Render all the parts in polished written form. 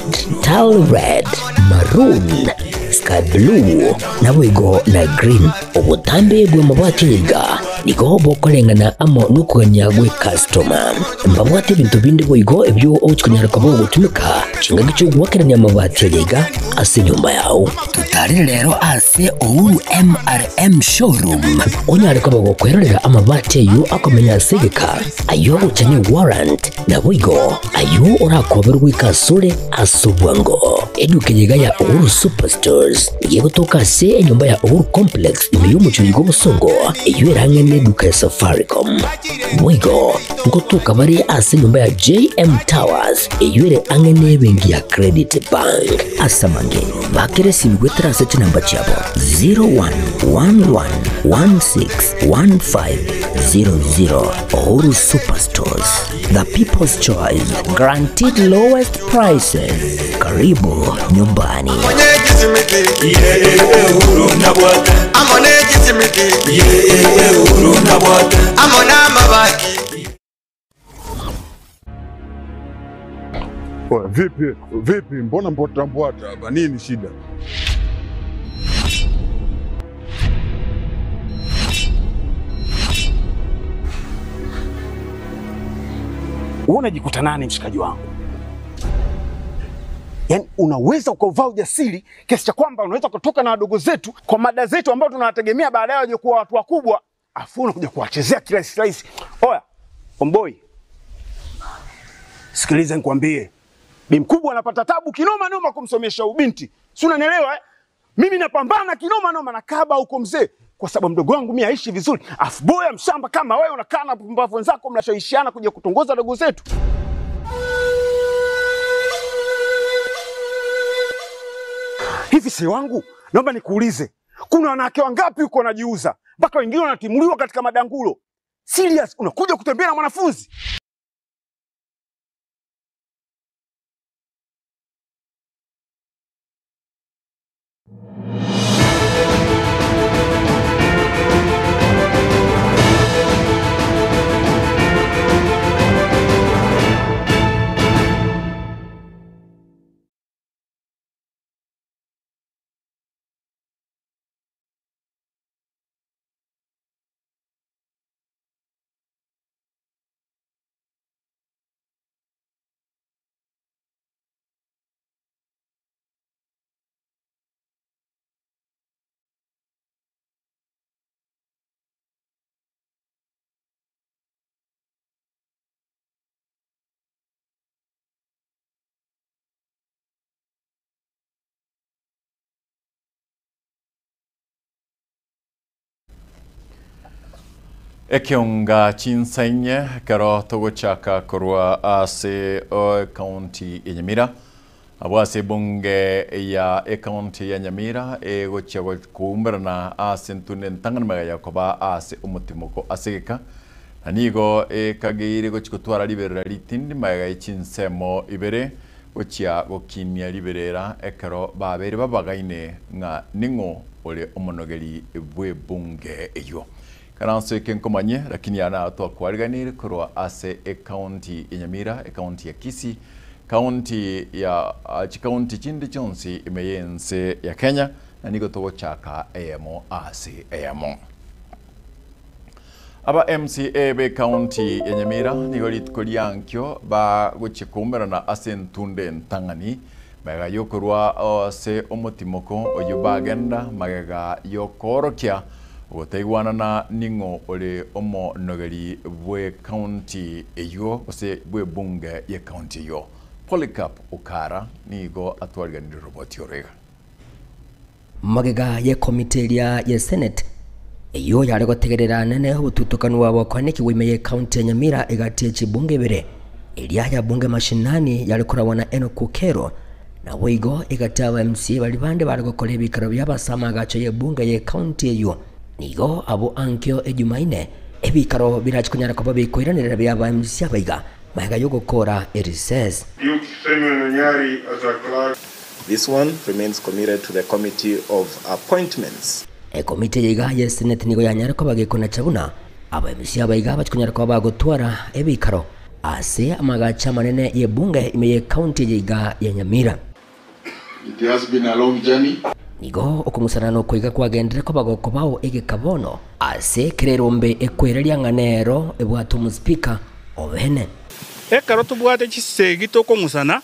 red, tile red, maroon, sky blue, na wigo na green. Obutambe bwe mabati yiga niko bokolengana amo nukuganya gwe customer. Mbabwate bintu bindi bwigo ebyo okunyara kabo gutumika kinga gicho gwakeranya mabati yiga ase nyumba yawo. Tutari rero ase Uhuru MRM showroom. Onyara kabo gukwerera amabati yu akomenya segeka ayo uchanye warrant na bwigo ayo orakoberwa ikasule asubwango. Eduke yiga ya Uhuru Superstores yego toka se enyumba ya Uhuru Complex niyo mucyugo busongo iyo irangene duka ya Safaricom. Bwigo ngotoka bari ase nyumba ya JM Towers iyo ire angene bengi ya Credit Bank. Asamange bakere simbwe transact number chabo 0111161500. Uhuru Superstores, the people's choice, guaranteed lowest prices. Karibu nyumbani. Vipi mbona mbota hapa, nini shida? Unajikuta nani mshikaji wangu? Yaani unaweza ukavaa ujasiri kiasi cha kwamba unaweza kutoka na wadogo zetu kwa mada zetu ambao tunawategemea baadaye waje kuwa watu wakubwa, afu unakuja kuwachezea kirahisi. Oya, omboi. Sikiliza nikwambie. Bi mkubwa anapata tabu kinoma noma kumsomesha ubinti. Si unanielewa eh? Mimi napambana kinoma noma na kaba huko mzee kwa sababu mdogo wangu mimi aishi vizuri. Afu boya mshamba kama wewe unakaa na pumbavu wenzako mnashawishiana kuja kutongoza wadogo zetu. Hivi si wangu, naomba nikuulize. Kuna wanawake wangapi huko wanajiuza? Mpaka wengine wanatimuliwa katika madangulo. Serious, unakuja kutembea na mwanafunzi? Ekionga chinsainye karo togochaka korwa ase county ya Nyamira. Abwase bunge ya county ya Nyamira gocha kumberana ase ntune ntangana ya koba ase umutimoko asegeka. Nanigo kagire gochikotwara liberera litindi maga chinsemo ibere gochia gokinia liberera ekaro babere babagaine nga ningo ole omonogeri bwe bunge eyo. Karanso kenkomanye lakini ana atwa kwariganire kurwa ase county ya Nyamira, county ya Kisii, county ya county chindi chonsi imeyense ya Kenya na nigo togochaka emo ase emo. Aba MCA be county ya Nyamira nigo litkoliankyo ba gochikumbera na ase ntunde ntangani maga yokurwa ase omotimoko oyubagenda maga yokorokia Otaigwana na ningo ole omo nogari bwe county eyo ose bwe bunge ye county yo. Polycarp Okara nigo atwariganira roboti orega. Magega ye komiteria ye Senate eyo yare gotegerera nene ubututukanu wabo kwaniki wimeye county ya Nyamira igatie chibunge bere. Elia ya bunge mashinani yare kurawona Enoch Okero na wigo igataba MC bali bande bari gukora ibikaro by'abasama gace ye bunge ye county eyo. Nigo abo ankyo ejumaine ebikaro birachikunyara ko babikoiranira byaba MC abayiga maga yo gukora recess. This one remains committed to the committee of appointments. Komite yiga ye Senate nigo yanyara ko bagikona chabuna aba MC abayiga bachikunyara ko bagotwara ebikaro ase amagacha manene ye bunge imeye county yiga ya Nyamira. It has been a long journey. Nigo okungusana no kuiga kwagendere ko bagoko bawo egekabono ase kirerombe ekwereria nganero ebwatu mu speaker obene. Ekaro tubwate chisegi tokongusana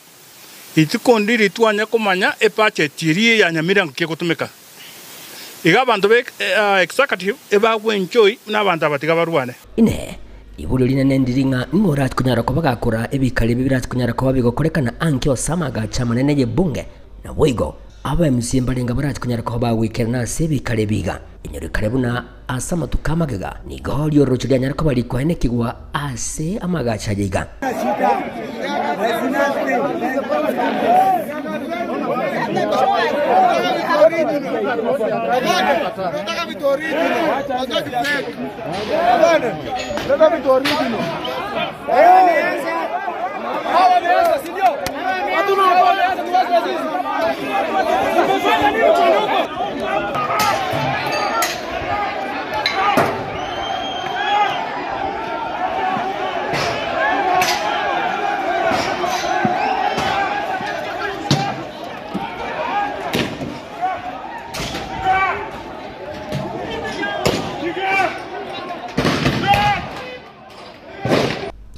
itikondiri twanya kumanya epache tiri ya Nyamira nke kutumika. Iga bantu be executive eba kwenjoy n'abantu abatiga barwane. Ine ibulu linene ndiringa ngorat kunyara ko bagakora ebikali bibirat kunyara ko babigokorekana anke osamaga chamanene ye bunge na Boigo aba msimbalinga barat kunyara ko ba weekend na sebi kale biga inyori karibu na asama tukamagaga ni golyo rochulia nyara ko bali kwa ene kigwa ase amagacha yiga.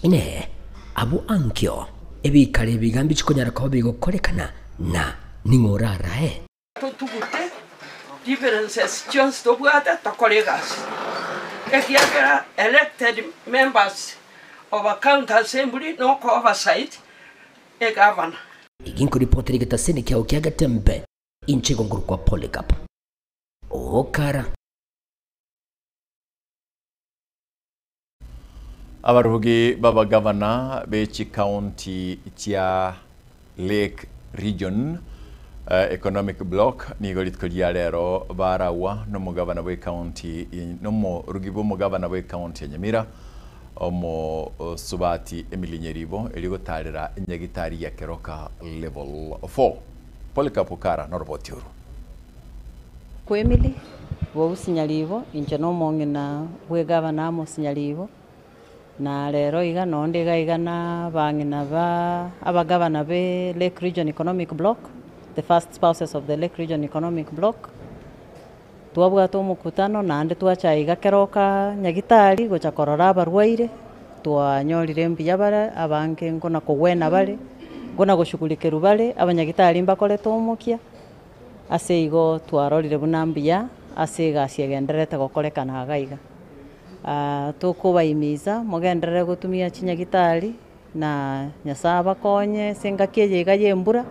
Ine abu ankyo ebikale bigambi chikonyara ko bigokorekana na ningorara Tugute differences just to what the colleagues. If you are elected members of a county assembly, no oversight, a governor. Iginko reporter geta seniki au kiaga tembe inchi gonguru kwa Polycarp. Okara abarugi baba governor bechi county tia Lake Region economic block nigolit kulia lero barawa no mugabana we county no mo rugibo mugabana we county Nyamira omo subati Emily Nyeribo eligotarira nyagitari ya keroka level 4 Polycarp Okara norbotiuru ko Emily wo sinyalivo inje no mongena we governor amo sinyalivo na lero iga nonde iga na bangina ba abagabana be Lake Region Economic Block, the first spouses of the Lake Region Economic Block. Tuabwato mukutano na ande tuacha iga keroka nyagitari gocha korora barwaire twanyorire mbiya bara abange ngona kugwena bare ngona gushugulikiru bare abanyagitari mbakoreto umukia ase igo twarorire bunambia ase gasiegenderete gokorekana agaiga. Tukubaimiza mugenderere gutumia chinyagitari na nyasaba konye sengakie yiga yembura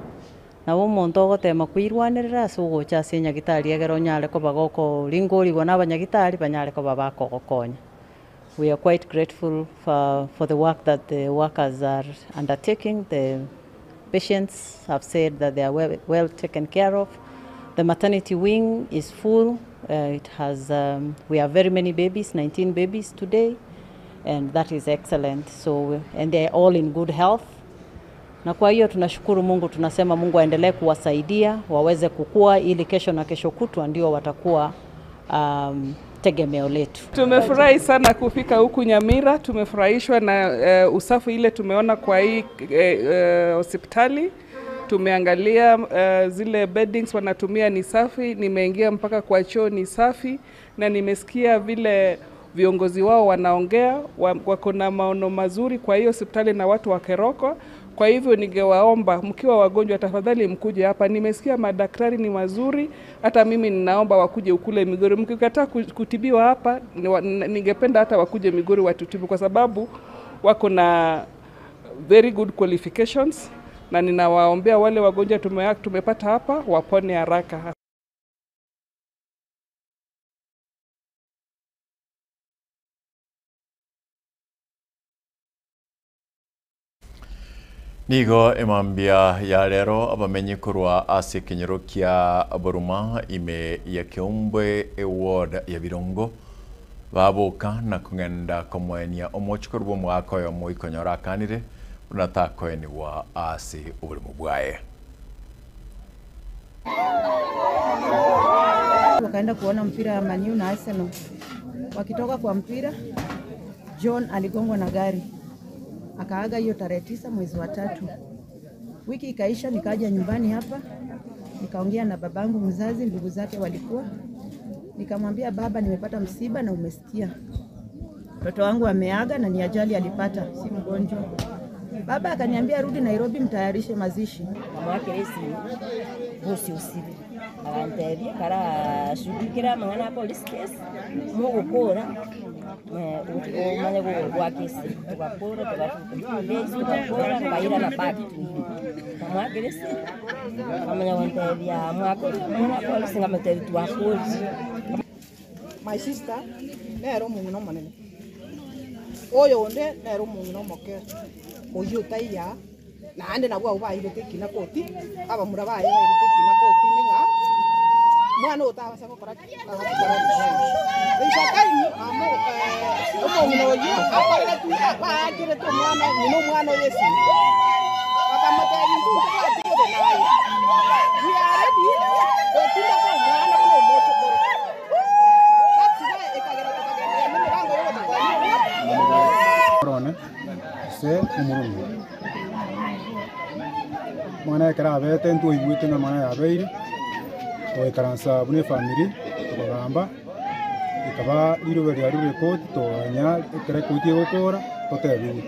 na bo muntu ogotema kwirwanirira ase ugocha ase nyagitari egero nyare ko bagoko lingori gona abanyagitari banyare ko babako gokonya. We are quite grateful for the work that the workers are undertaking. The patients have said that they are well taken care of. The maternity wing is full. It has we have very many babies, 19 babies today, and that is excellent. So and they are all in good health. Na kwa hiyo tunashukuru Mungu, tunasema Mungu aendelee kuwasaidia waweze kukua ili kesho na kesho kutwa ndio watakuwa tegemeo letu. Tumefurahi sana kufika huku Nyamira, tumefurahishwa na usafi ile tumeona kwa hii hospitali. Tumeangalia zile beddings wanatumia ni safi, nimeingia mpaka kwa choo ni safi, na nimesikia vile viongozi wao wanaongea, wako na maono mazuri kwa hiyo hospitali na watu wa Keroko. Kwa hivyo ningewaomba mkiwa wagonjwa tafadhali mkuje hapa. Nimesikia madaktari ni mazuri, hata mimi ninaomba wakuje ukule Migori. Mkikataa kutibiwa hapa, ningependa hata wakuje Migori watutibu kwa sababu wako na very good qualifications. Na ninawaombea wale wagonjwa tumepata hapa wapone haraka. Nigo emambia ya lero abamenye kurwa ase kinyero kia Boruma ime ya Kiumbwe Award ya Birongo baboka na kungenda komwenia omochikorwa mwako yo moikonyora kanire unatakweni wa ase ubuli mubwaye. Wakaenda kuona mpira ya Man U na Arsenal. Wakitoka kwa mpira, John aligongwa na gari. akaaga hiyo tarehe 9 mwezi wa 3. Wiki ikaisha, nikaja nyumbani hapa, nikaongea na babangu mzazi, ndugu zake walikuwa. Nikamwambia baba, nimepata msiba na umesikia. Mtoto wangu ameaga na ni ajali alipata, si mgonjwa. Baba akaniambia rudi Nairobi mtayarishe mazishi. Mwake esi bosi usibi. Anteria kara shugikira mangana police case mugukura umanya gwakisi tugakura tugakura kaira na back mwake esi amanya wanteria mwako mwana police ngamateri tuakuri. My sister nero munno manene oyo onde nero munno moke oyo taiya na ande na bwa uba ile tekina koti aba muraba ile tekina koti ninga mwana utawa sako kora isa kai amo munno oyo apa tu apa kire to mwana munno mwana yesi aba materi tu kwa tiko nayo we are ready to tunda kwa mwana munno moto se umurungu mwana kara bete ntu ibute na mwana ya beire o karansa bune family tugamba ikaba liro bari ari report to anya kare kuti gukora totebi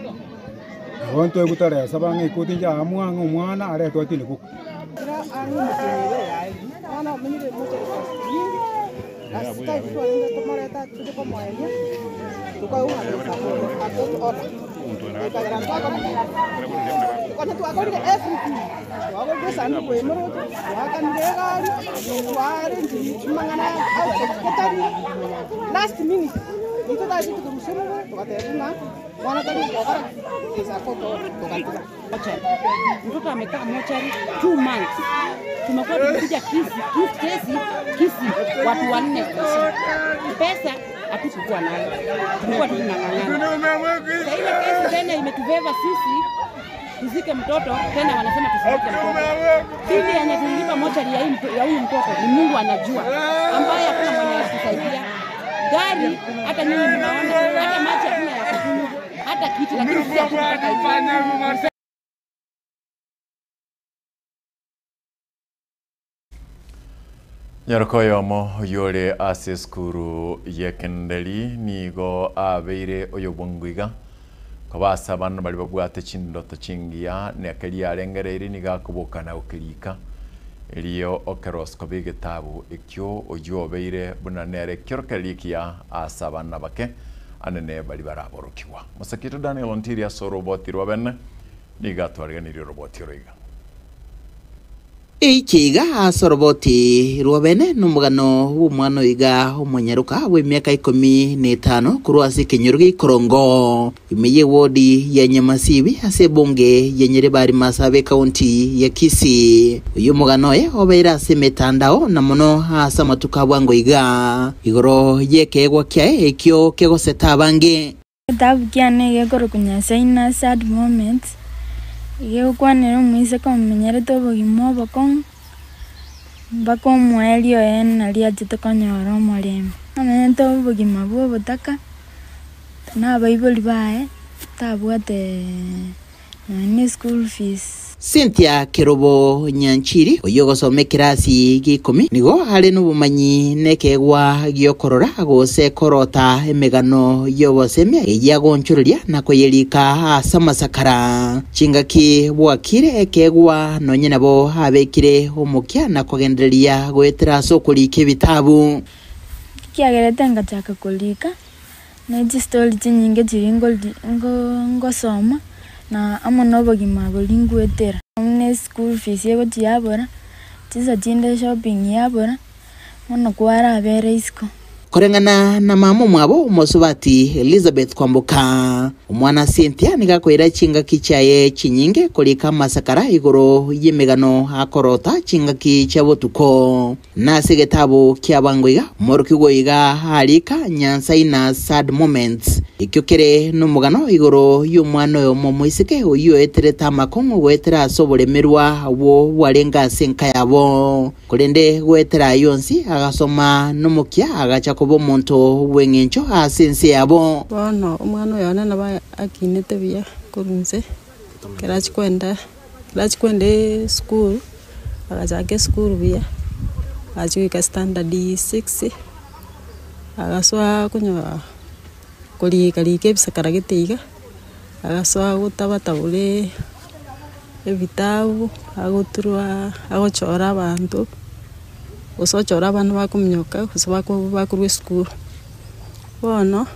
wonto egutara sabange kuti ja amwango mwana are to atini ku ana menire moto asita tuende tomara ta tude como ella tukao atoto cuando tú acordes everything tú acordes ando pues moro tú akan legal tú ares mangana auto last minute itu tadi tu rusuru tu kata na wana tadi kokara kisa foto tu kata mtoto amekaa mochari 2 months. Tumekuwa tukija kisi watu 4 pesa hatukuwa nayo, tulikuwa tunang'ang'ana. Sasa ile kesi tena imetubeba sisi tuzike mtoto tena, wanasema tusike mtoto. Sisi yenye tulipa mochari ya huyu mtoto ni Mungu anajua, ambaye hakuna mwenye atusaidia. Gari hata nyinyi mnaona, hata maji hakuna ya kukunywa, hata kiti, lakini sisi hatutaka hizo. Nyarokoyomo yore ase skuru yekendeli nigo abeire oyo bongwiga kabasa bana bali babwate chindoto chingia nekali arengereire nigakubokana ukirika eliyo okeros kobige tabu ekyo ojo obeire buna nere kyorkalikia asa bana bake anene bali baraborokiwa musakito Daniel Ontiria so roboti robene nigatwarganiri roboti roiga Ikiga asoroboti ruobene numugano w'umwana wiga umunyaruka w'imyaka 15 kurwasi Kinyurugi Korongo imiye wodi ya Nyamasibi ase bunge yenyere bari Masabe County ya Kisii. Uyu mugano ye obeira ase metandao na muno asa matuka bwango iga igoro yekegwa kyae ekyo kegoseta bange tabu kyane yegoro kunyasaina sad moments yo kwanero mwise komenyere to bogimo bako mwelio en alia titokonyoro mwaleme amenye to bogima bwo botaka na bible bae tabwate ni school fees. Cynthia Kerobo Nyanchiri oyogosome kirasi gikumi nigo hali n'ubumanyi nekegwa gyokorora gose korota emegano yobosemya eyagonchurulia nakoyelika asamasakara chingaki bwakire ekegwa nonye nabo abekire omukya nakogenderia gwetera sokulika ebitabu kiagerete ngachaka kulika na story nyingi ziringo ngosoma na amono bogima bolingwetera amne school fees yego tiabora tisa jinde shopping yabora mono kwara abere isko korengana na mama mwabo Mosubati Elizabeth Kwambuka umwana Cynthia nigakwira chingaki chaye chinyinge kulika masakara igoro yemegano akorota chingaki chabotuko na segetabu kyabangwiga morukigoiga halika nyansaina sad moments ikyokere numugano igoro y'umwana yo momuisike uyo etereta makongo gwetera sobolemerwa wo walenga senka yabo kurende gwetera yonsi agasoma numukya agacha kobo monto wengencho asense yabo bono umwana yona naba akinete biya kurunze kerachi kwenda school akachake school bia achuika standard 6 agaswa kunyo kolika bisakara gitiga agaswa gutabatabule ebitabu agoturwa agochora abantu osochora abantu bakumnyoka bakurwe school bono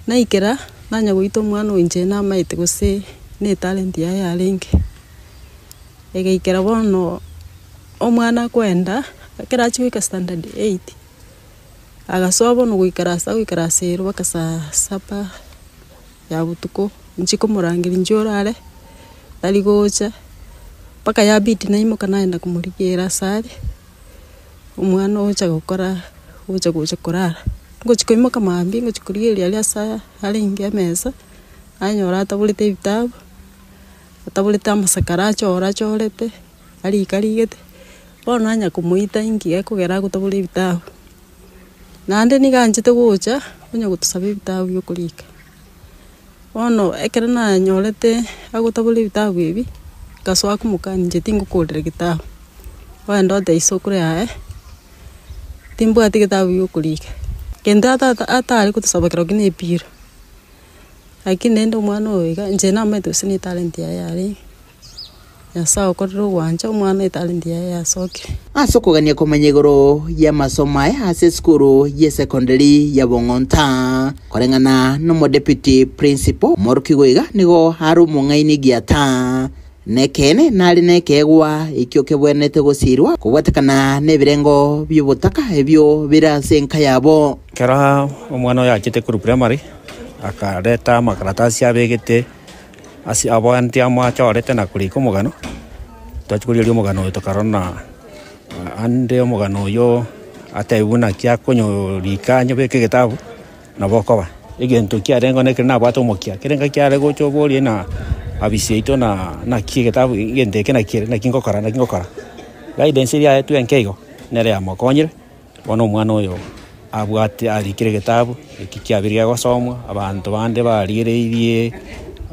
naikera nanya gwita omwana oinche namaete gose ne talent yaye alinge egeikera bono omwana kwenda kera achuika standard 8 agasoa bono gwikara 0 baka saa 7 ya butuko nchiko murangiri njorare tari gocha paka ya biti naimoka naenda kumurigera sare omwana ocha gukora gocha kurara ngochikoimoka mambi ngochikurigeria alia saa alinge mesa anyora atabulete ibitabu atabulete amasakara achorete arikarigete bono anya kumuita ingi ekugera gutabule ibitabu nande niganjete gocha onya gutusaba ibitabu byokurika bono ekera na nyorete agutabule ibitabu ibi gaswa kumukanje tingukurire gitabu wenda oteisokure yae timbwati gitabu byokurika kenda atari kutusabakira kine pira lakini nende omwana oiga nje namaete gose ne talent yaye ari yasa okorero gwanja omwana talent yaye yasoke asokogania komanya igoro ya masomo aya ase skuru ya secondary ya Bong'onta koreng'ana no deputy principal Morukigoiga nigo hari omong'aini giata nekene nari nekegwa ikio kebwenete gosirwa kubwatekana nebirengo by'obutaka ebyo birase enka yabo kera omwana oyo achete kuru primary akareta amakaratasi abegete asi abanti amachorete na kurika omogano twachikuria omogano oyo tokarona ande omogano oyo ataibuna kia konyorika nyobeke gitabu nabokoba egento kiarengo nekere nabwate omokia kerenga kiare gochoborie na abisieito na kie gitabu gendeke na kire na kingokora guidance ya tu enkeigo nere amokonyire bono omwana oyo abwate arikire gitabu ikikiabiria gosomwa abantu bande barigereirie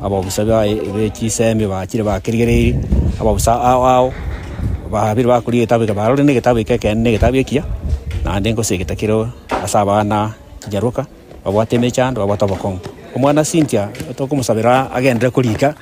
ababusaba bechisembe bakire bakirigereirie ababusa ao babiri bakuriye gitabu kabarore ne gitabu kekene gitabu ekia na ndengo segitakiro asabana kijaruka babwate mechando babwata bakongo omwana Cynthia tokumusabira agendere kurika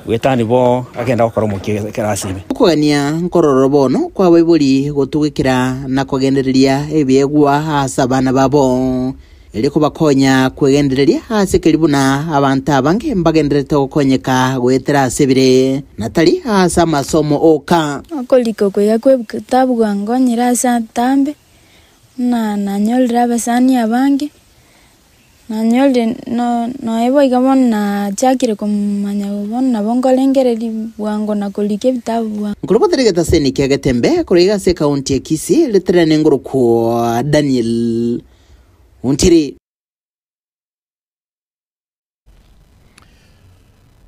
wetani bo agenda gukora omokia kerasime kugania nkororo bono kwa baibuli gutugikira na kugendereria ebiegwa asabana babo eri kubakonya kwegendereria ase karibu na abantu abange mbagenderete gukonyeka gwetera asebire natali asa masomo oka akoliko kwe kitabu gwangonyira asa tambe na nanyolra basani abange nanyolde no ebo igabon na chakire kumanya ubon na bongolengereri bwango na kolike bitabu ngulubaterega taseni kyagetembe kuriga se county ya Kisii letrene nguru kwa Daniel Untiri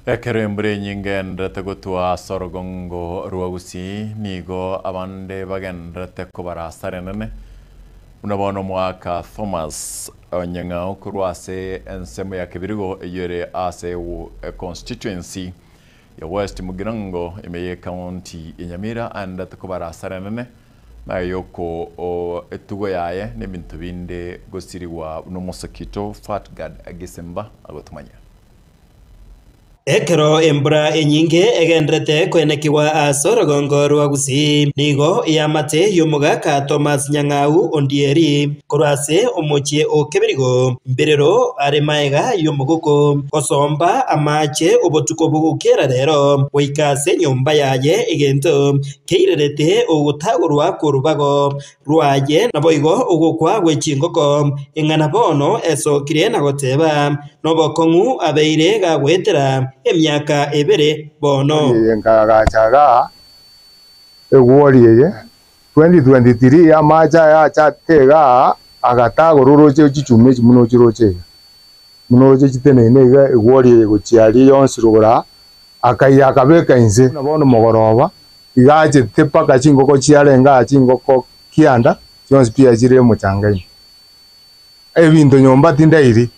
Ekerembere nyingendete gutwa Sorogongo Rwagusi nigo abande bagendete kubarasare nene unabona mwaka Thomas Onyang'ao kurwase ensemo ya kibirigo yere ase constituency ya West Mugirango imeye county Nyamira and kubarasare nene na yoko etugo yaye n'ibintu binde gusiriwa n'umusakito Fatgad agisemba agotumanya Ekero embura enyinge egendrete kwenekiwa Sorogongo Rwagusi nigo yamate yomugaka Thomas Nyang'au Ondieri kurase omochie okebirigo mbirero aremaega yomuguko kosomba amache obotuko bugukera rero oikase nyomba yaye egento keirerete ogutagurwa kurubago rwaye naboigo ogukwa gwechingoko engana bono esokire na goteba nobokongu abeire gagwetera emyaka ebere bono ngagachaga egworiye 2023 amacha ya chatega agatagororoche chichume chimuno chiroche muno chitenene ga egworiye gochiari yonsirugura akaya akabeka inse nabono mogoroba igache tepa kachingoko chiarenga chingoko kianda chonsi pia chire muchangai ebintu nyomba tindairi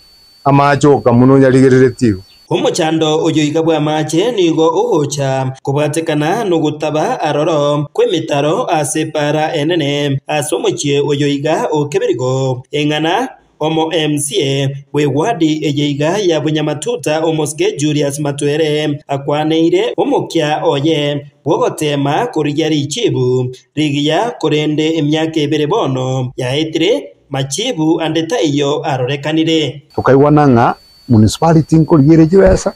amacho kamuno nyaligerere tigo Umuchando uyu igabwa mache nigo uhucha kubatekana nugutaba aroro kwemitaro asepara enene asomochie uyu iga ukebirigo engana Omo MCA we wadi ejeiga ya Bunyamatuta Omosge Julius Matwere akwaneire omukya oye wogotema kurigari chibu rigiya kurende emyaka ebere bono yaetire machibu andeta iyo arorekanire tukaiwana nga municipality nkurigire jibesa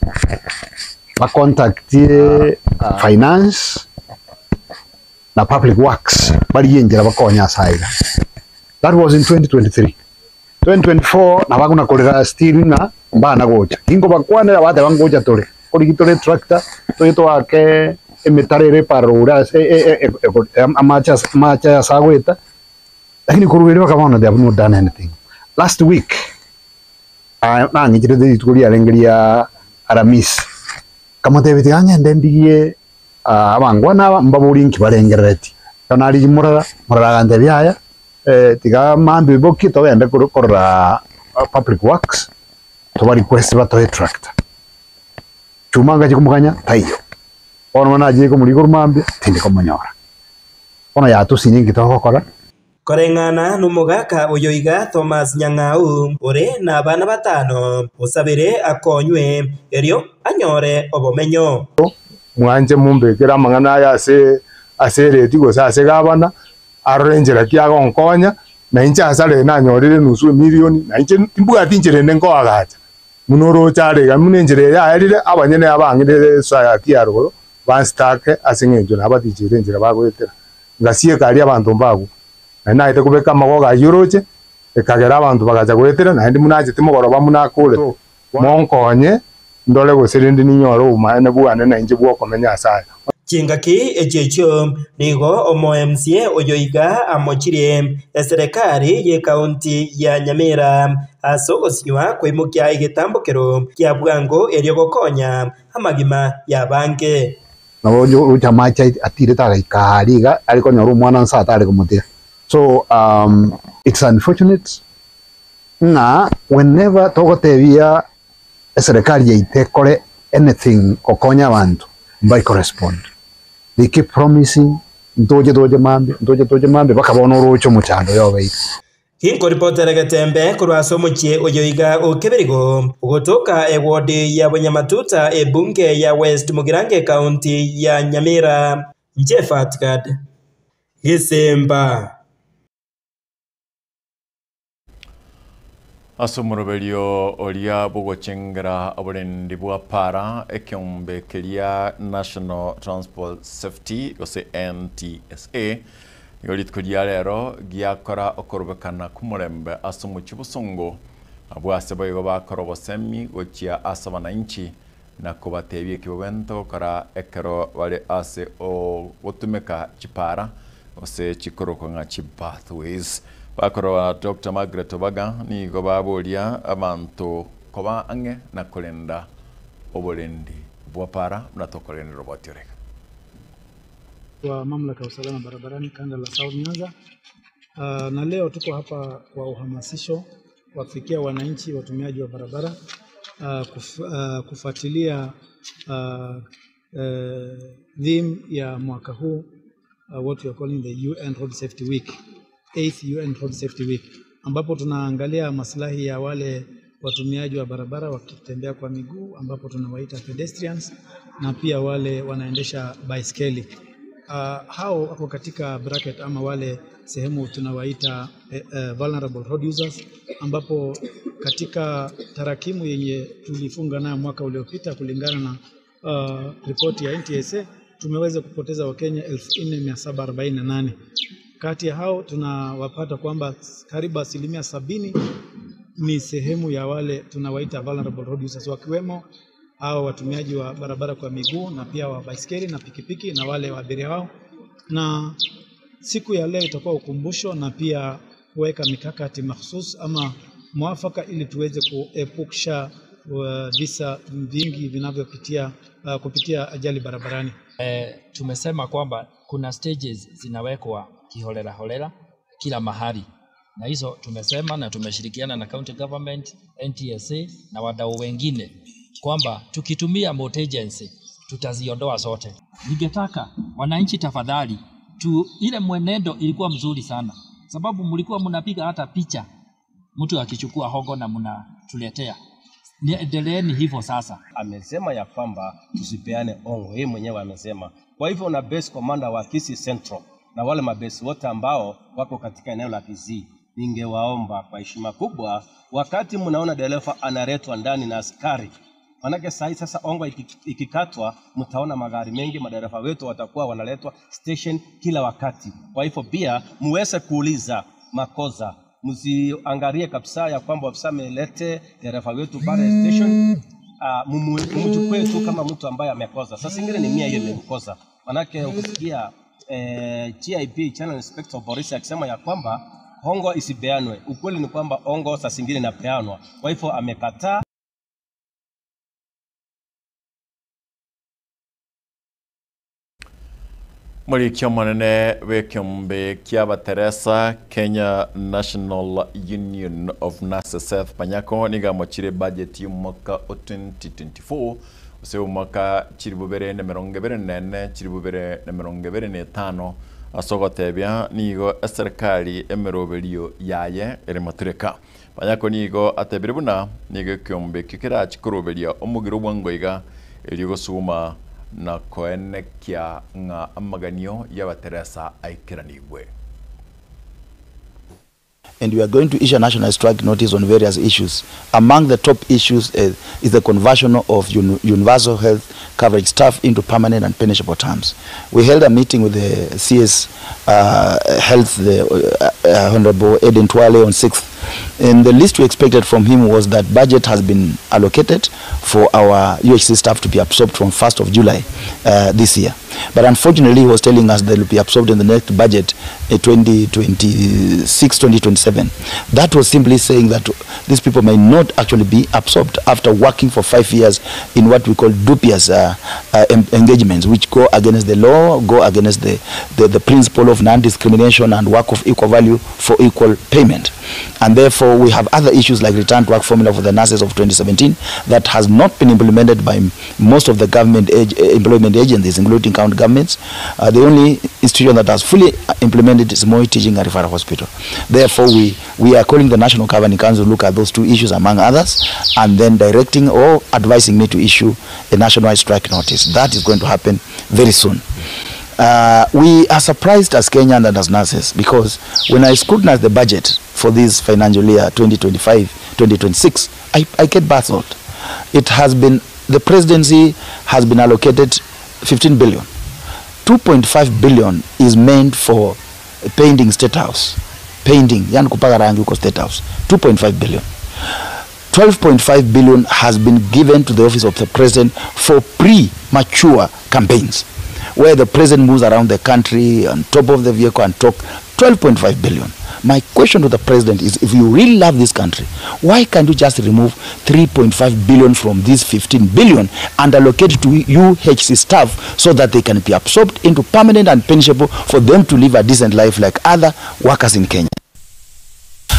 ba contactie finance na public works bali yengera bakonya saiga. That was in 2023. 2024 nabaguna kolera steel na mbana gocha ingo bakwana abate bangocha tole kurigitore tractor toyito wake emetarere parura amacha sagweta lakini kurubere bakabona they have not done anything. Last week na ngijire de tukulia lengeria aramis kama tebiti angende ndiye abangwana mbabulinki balengereti kanali murara gande byaya tiga mambi boki to ende korra public works to bari request bato tractor chumanga chikumukanya tayo ono manaje ko muri kurumambi tindi ko manyora ono ya tusinyingi to gokora korengana numugaka uyoiga Thomas Nyang'au ore na bana batano usabire akonywe erio anyore obomenyo mwanje mumbekera mangana ya ase tigo sase gabana arrangera kya gonkonya na incha sale na nyorire nusu milioni na inche imbuga tinjire nengo agacha munoro chare ga munenjire ya erire abanyene abangire saya kiarugoro banstake asingenjo nabatijire njira bagwetera ngasie kali abantu mbagu na ite kubeka magoga yuroche ekagera abantu bagacha gwetera na ndi munaje timogoro bamunakule monkonye ndole gusirindi ninyoro umane buane na inje bwo komenya saya Chingaki echecho nigo Omo MCA oyoiga amochirie serikali ye kaunti ya Nyamira asogosiwa kwimukya igitambukiro kya bwango eryo gokonya amagima ya banke nabo uchamacha atire tagaikariga ariko nyoru mwana nsata ari kumutia so it's unfortunate na whenever togotebia serikali yitekore anything kokonya abantu by correspond. They keep promising doje mambe bakabona urucho muchando yobe. Hinko reporter Gatembe kurwaso muchie oyoiga okeberigo ugotoka ewodi ya Bunyamatuta ebunge ya West Mugirange County ya Nyamira Jeffat Gad Gisemba Asumuroberio olia bugochengera oburendi bwa para ekyombe kelia National Transport Safety gose NTSA yolit kudia lero giakora okorobekana kumurembe asumu chibusungu abwase boyo bakora bosemi gochia asabana inchi na kubatebye kibwento kara ekero wale ase o otumeka chipara gose chikoroko nga chipathways bakora Dr. Margaret Obaga ni gobabolia abantu koba ange na kolenda obolendi bwapara mnatokoleni roboti reka wa mamlaka ya usalama barabarani kanda la South Nyanza. Na leo tuko hapa kwa uhamasisho kuwafikia wananchi watumiaji wa barabara kufuatilia theme ya mwaka huu what we are calling the UN Road Safety Week, 8th UN Road Safety Week, ambapo tunaangalia maslahi ya wale watumiaji wa barabara wakitembea kwa miguu ambapo tunawaita pedestrians na pia wale wanaendesha baiskeli. Hao wako katika bracket ama wale sehemu tunawaita vulnerable road users, ambapo katika tarakimu yenye tulifunga nayo mwaka uliopita kulingana na ripoti ya NTSA tumeweza kupoteza Wakenya 4748. Kati ya hao tunawapata kwamba karibu 70% ni sehemu ya wale tunawaita vulnerable road users, wakiwemo hao watumiaji wa barabara kwa miguu na pia wa baiskeli na pikipiki na wale wa abiria wao. Na siku ya leo itakuwa ukumbusho na pia kuweka mikakati mahsusi ama mwafaka ili tuweze kuepusha visa vingi vinavyopitia kupitia ajali barabarani. Tumesema kwamba kuna stages zinawekwa kiholela holela kila mahali, na hizo tumesema na tumeshirikiana na county government, NTSA na wadau wengine kwamba tukitumia multi-agency tutaziondoa zote. Ningetaka wananchi tafadhali ile mwenendo ilikuwa mzuri sana, sababu mlikuwa mnapiga hata picha mtu akichukua hongo na mnatuletea. Endeleeni hivyo sasa. Amesema ya kwamba tusipeane hongo, yeye mwenyewe amesema. Kwa hivyo na base commander wa Kisii Central na wale mabase wote ambao wako katika eneo la Kisii, ningewaomba kwa heshima kubwa, wakati mnaona dereva analetwa ndani na askari, manake sasa hongo ikikatwa, mtaona magari mengi, madereva wetu watakuwa wanaletwa station kila wakati. Kwa hivyo pia muweze kuuliza makosa, msiangalie kabisa ya kwamba ofisa amelete dereva wetu pale station, mumchukue tu kama mtu ambaye amekosa. Sasa ingine ni mia hiyo imekosa, manake ukisikia GIP Channel Inspector Boris akisema ya kwamba hongo isipeanwe, ukweli ni kwamba hongo sasa ingine inapeanwa. Kwa hivyo amekataa. Murikyo munene w'ekiombe ky'abateresa Kenya National Union of Nurses Seth Panyako nigamukire budget y'umwaka 2024 use umwaka kiri bubere na 2024 kiri bubere na 2025 asogotebya nigo serikali emerobelio yaye ere matureka. Panyako nigo atebire buna nigo kiombe kikira chikurobelia omugiro bwangoiga eligo suma na koenekia nga amaganio y'abateresa aikiranigwe. And we are going to issue a national strike notice on various issues. Among the top issues is the conversion of universal health coverage staff into permanent and pensionable terms. We held a meeting with the CS Health, the Honorable Eden Twale on 6th. And the least we expected from him was that budget has been allocated for our UHC staff to be absorbed from 1st of July this year. But unfortunately, he was telling us they will be absorbed in the next budget 2026-2027. That was simply saying that these people may not actually be absorbed after working for 5 years in what we call dubious engagements, which go against the law, go against the principle of non-discrimination and work of equal value for equal payment. And therefore, we have other issues like return to work formula for the nurses of 2017 that has not been implemented by most of the government employment agencies, including county governments. The only institution that has fully implemented is Moi Teaching and Referral Hospital. Therefore, we are calling the National Governing Council to look at those two issues among others, and then directing or advising me to issue a nationwide strike notice. That is going to happen very soon. We are surprised as Kenyan and as nurses, because when I scrutinize the budget for this financial year 2025-2026, I get baffled. It has been, the presidency has been allocated 15 billion. 2.5 billion is meant for painting State House. Painting, yani kupaga rangi uko State House. 2.5 billion. 12.5 billion has been given to the office of the president for premature campaigns, where the president moves around the country on top of the vehicle and talk. 12.5 billion. My question to the president is, if you really love this country, why can't you just remove 3.5 billion from this 15 billion and allocate it to UHC staff so that they can be absorbed into permanent and pensionable for them to live a decent life like other workers in Kenya?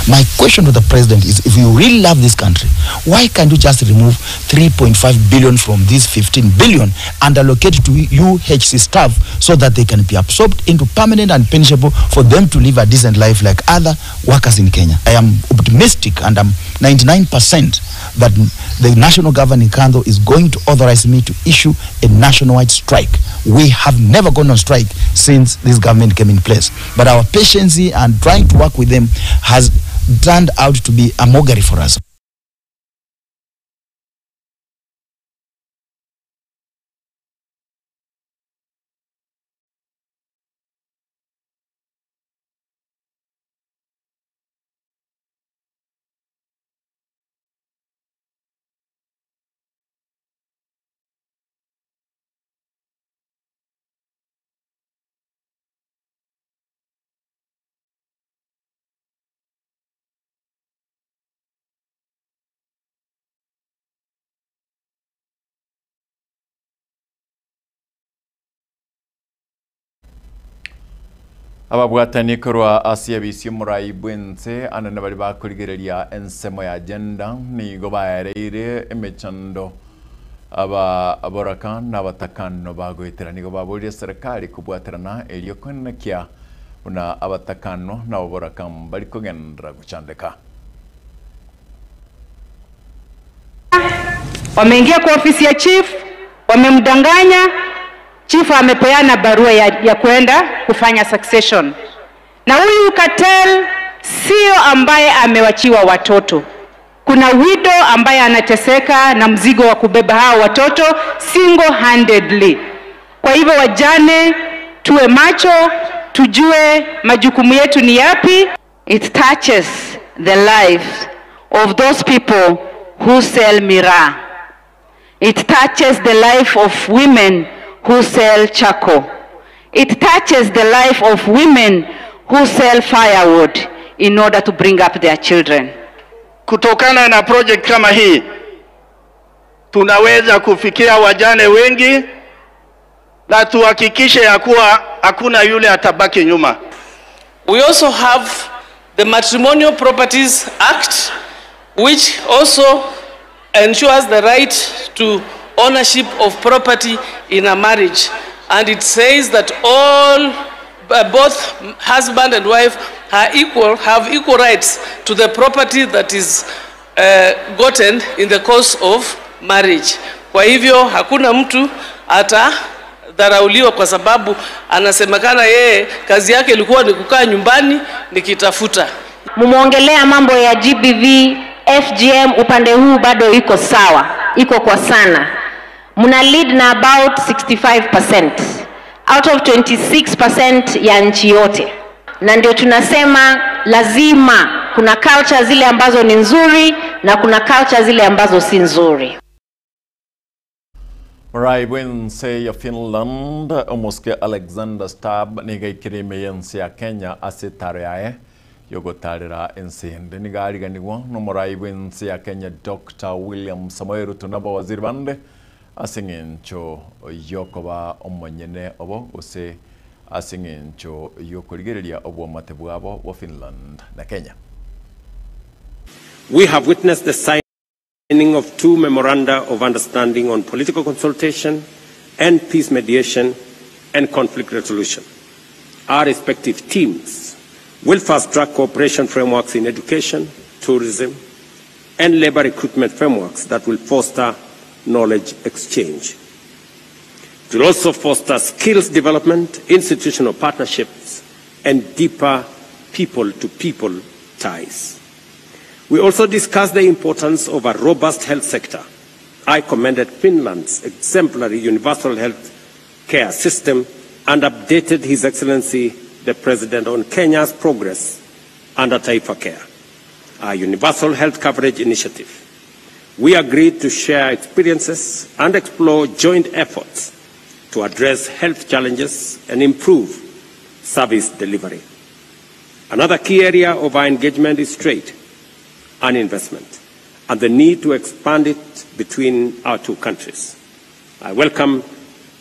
My question to the president is, if you really love this country, why can't you just remove 3.5 billion from this 15 billion and allocate it to UHC staff so that they can be absorbed into permanent and pensionable for them to live a decent life like other workers in Kenya? I am optimistic, and I'm 99% that the National Governing Council is going to authorize me to issue a nationwide strike. We have never gone on strike since this government came in place, but our patience and trying to work with them has turned out to be a mockery for us. ababwatani korwa asia bisi murai bwense anana bari bakurigereria ensemo ya agenda ni go baereire emechando aborakan n'abatakano bagwetera nigo baburiye serikali kubwaterana elio kwenekia una abatakano na aborakan bari kugendera guchandeka. Wameingia kwa ofisi ya chief, wamemdanganya chief, amepeana barua ya kwenda kufanya succession, na huyu Katel sio ambaye amewachiwa watoto. Kuna widow ambaye anateseka na mzigo wa kubeba hao watoto single handedly. Kwa hivyo wajane, tuwe macho, tujue majukumu yetu ni yapi. It touches the life of those people who sell miraa. It touches the life of women who sell charcoal. It touches the life of women who sell firewood in order to bring up their children. Kutokana na project kama hii, tunaweza kufikia wajane wengi na tuhakikishe ya kuwa hakuna yule atabaki nyuma. We also have the Matrimonial Properties Act, which also ensures the right to ownership of property in a marriage, and it says that all both husband and wife have equal rights to the property that is gotten in the course of marriage. Kwa hivyo hakuna mtu atadharauliwa kwa sababu anasemekana yeye kazi yake ilikuwa ni kukaa nyumbani nikitafuta. Mumeongelea mambo ya GBV, FGM, upande huu bado iko sawa, iko kwa sana. Muna lead na about 65% out of 26% ya nchi yote. Na ndio tunasema lazima kuna culture zile ambazo ni nzuri na kuna culture zile ambazo si nzuri. Muraibuense ya Finland omoske Alexander Stubb nigaikirimeyense ya Kenya asetareae yogotarira ensende nigariganigwa no muraibuense ya Kenya Dr. William Samoei Ruto nabo waziri bande asingencho yokoba omonyene obo ose asingencho yokorigereria obwo matebu abo wa Finland na Kenya. We have witnessed the signing of 2 memoranda of understanding on political consultation and peace mediation and conflict resolution. Our respective teams will fast-track cooperation frameworks in education, tourism, and labor recruitment frameworks that will foster knowledge exchange. It will also foster skills development, institutional partnerships, and deeper people-to-people ties. We also discussed the importance of a robust health sector. I commended Finland's exemplary universal health care system and updated His Excellency the President on Kenya's progress under Taifa Care, our universal health coverage initiative. We agreed to share experiences and explore joint efforts to address health challenges and improve service delivery. Another key area of our engagement is trade and investment, and the need to expand it between our two countries. I welcome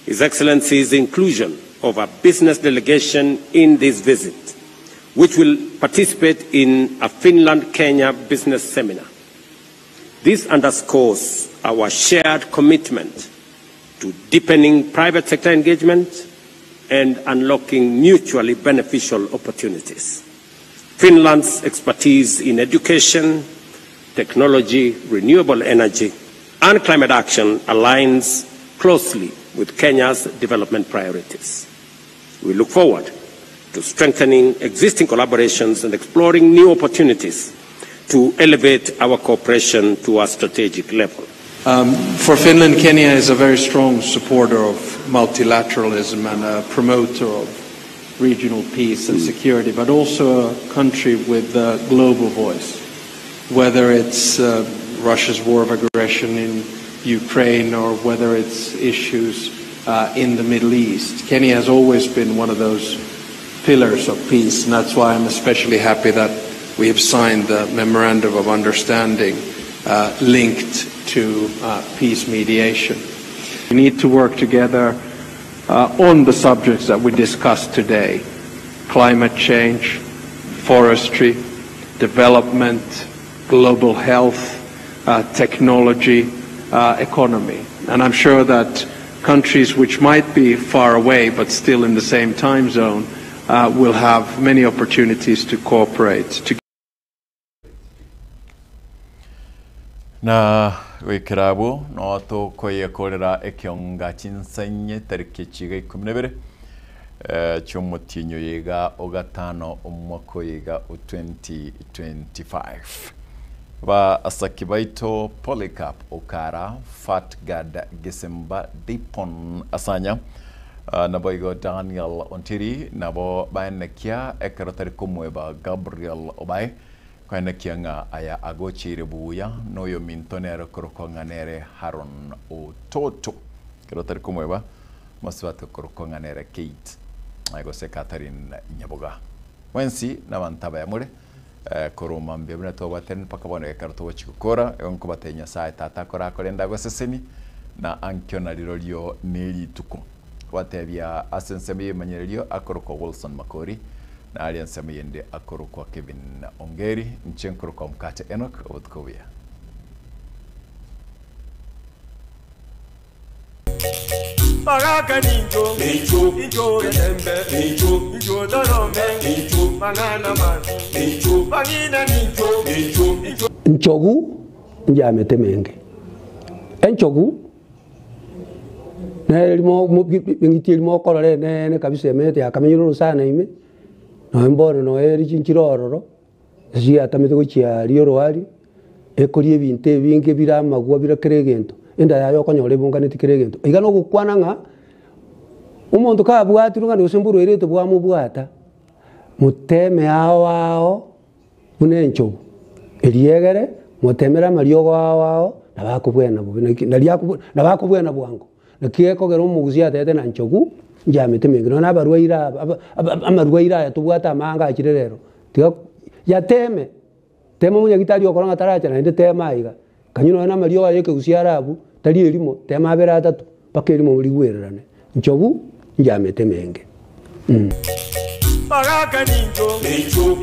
His Excellency's inclusion of a business delegation in this visit, which will participate in a Finland-Kenya business seminar. This underscores our shared commitment to deepening private sector engagement and unlocking mutually beneficial opportunities. Finland's expertise in education, technology, renewable energy, and climate action aligns closely with Kenya's development priorities. We look forward to strengthening existing collaborations and exploring new opportunities to elevate our cooperation to a strategic level. For Finland, Kenya is a very strong supporter of multilateralism and a promoter of regional peace and security, but also a country with a global voice. Whether it's Russia's war of aggression in Ukraine or whether it's issues in the Middle East, Kenya has always been one of those pillars of peace, and that's why I'm especially happy that we have signed the Memorandum of Understanding linked to peace mediation. We need to work together on the subjects that we discussed today: climate change, forestry, development, global health, technology, economy. And I'm sure that countries which might be far away but still in the same time zone will have many opportunities to cooperate. Na wikirabu no tukoyekorera ekionga chinsanye tariki chiga 12 cy'umutinyo yiga ogatano umwaka yiga 2025 ba asakibaito Polycarp Okara Fatgad Gisemba Dipon Asanya nabo Daniel Ontiri nabo baenekia ekarotari kumweba Gabriel Obai kwa kianga aya agochire buya noyo mintonero korokonganere Haron Ototo karotari kumweba maswatu korokonganere Kate ago se Catherine Nyaboga wensi nabantaba yamure koroma mbebna to baten pakabone karto wachikora yonko batenya sai tata kora korenda goseseni na ankiona lirolio neli tuku watebya asensemi manyelio akoroko Wilson Makori na aliansema yende akoroko Kevin Ongeri nchenkoroko mkate Enoch Otkowia Baraka ninjo, ninjo yatembe, ninjo dorome, ninjo mangana man, ninjo bangina ninjo. Nchogu njamete menge. Enchogu na limo ngiti limo kolore ne kabisa mete akamenyiro sana ime. No mbona no eri chinchirororo. Si atamete ko chia lioro ali. Ekori ebinte binge birama gwa birakeregento. Enda yayo konyore bungane tikeregento igano gukwananga umuntu kabwati rungane usemburu erete bwa mubwata muteme awao bunencho eliyegere mutemera mariogo awao nabakubwena nabakubwena bwango nakieko gero muguzia tete na nchogu njamete mengino nabarwaira amarwaira yatubwata amanga akirerero tiga yateme tema munya gitari okoranga taracha na inde tema iga kanyino na mariogo yeke gusiarabu tali elimo tema bera atatu paka elimo muri gwererane nchobu njamete menge Baraka ninjo, ninjo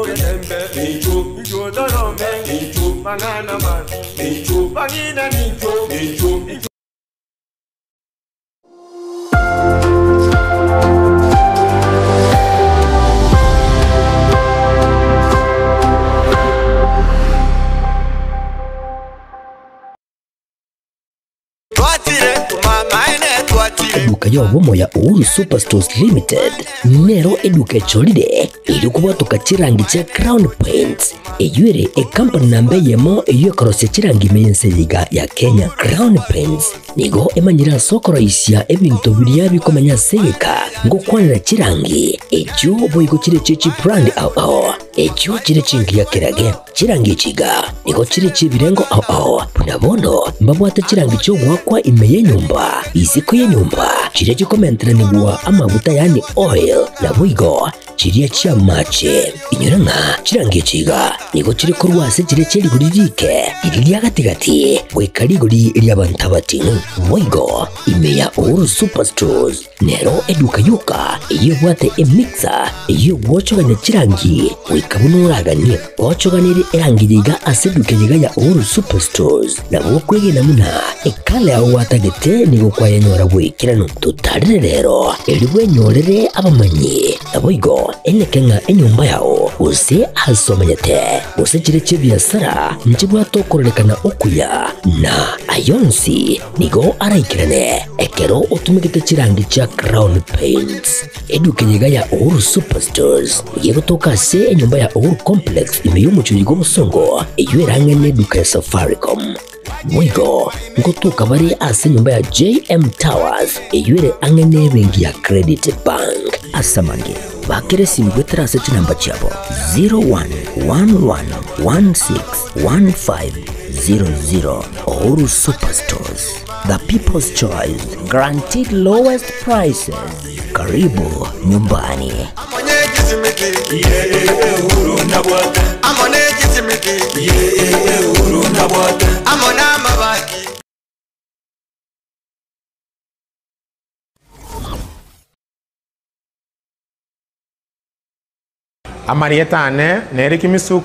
yatembe, ninjo dorome, ninjo mangana man, ninjo bangina ninjo. Eduka yobomo ya Uhuru Superstores Limited nero eduka cholide ili kubwatuka chirangi cha Crown Paints eyure e company nambe yemo eyo korose chirangi meyense liga ya Kenya. Crown Paints nigo emanyira sokoro isya ebintu biriya bikomanya seka ngo kwanira chirangi ejo boyiko chire chichi brand ao ejo chire chingi ya kirage chirangi chiga nigo chire chibirengo ao punabono mbabwata chirangi cyo gwakwa imeye nyumba iziko ye nyumba chire chikomentera nigwa amavuta yani oil na buigo chiriya chia mache inyoranga chirangi chiga nigo chire korwase chire chiri guririke iriya gatigati wekarigori iriya bantabati buigo imeya Uhuru Superstores nero eduka yuka iyo bwate emixer iyo bwochoganya chirangi wikabunuraganye bwochoganire erangiriga aseduke yiga ya Uhuru Superstores na bwokwege namuna ekale aho watagete nigo kwa yenyora bwikirano tutarire rero elibwe nyorere abamanyi naboigo elekenga enyumba yao use hasomanyete use chire chebiasara nchibwa tokorekana okuya na ayonsi nigo araikirane ekero utumikite chirangi cha Crown Paints eduke yiga ya Uhuru Superstores yego toka se enyumba ya Uhuru Complex imeyumucho yigo musongo eyueranga ne duka ya Safaricom Mwigo ngotuka bari ase nyumba ya JM Towers eyuere angene bengi ya Credit Bank asamange bakere simbwetera ase chinamba chabo 0111161500 Uhuru Superstores, the people's choice, guaranteed lowest prices. Karibu nyumbani. Amarietane, Neri Kimisuku.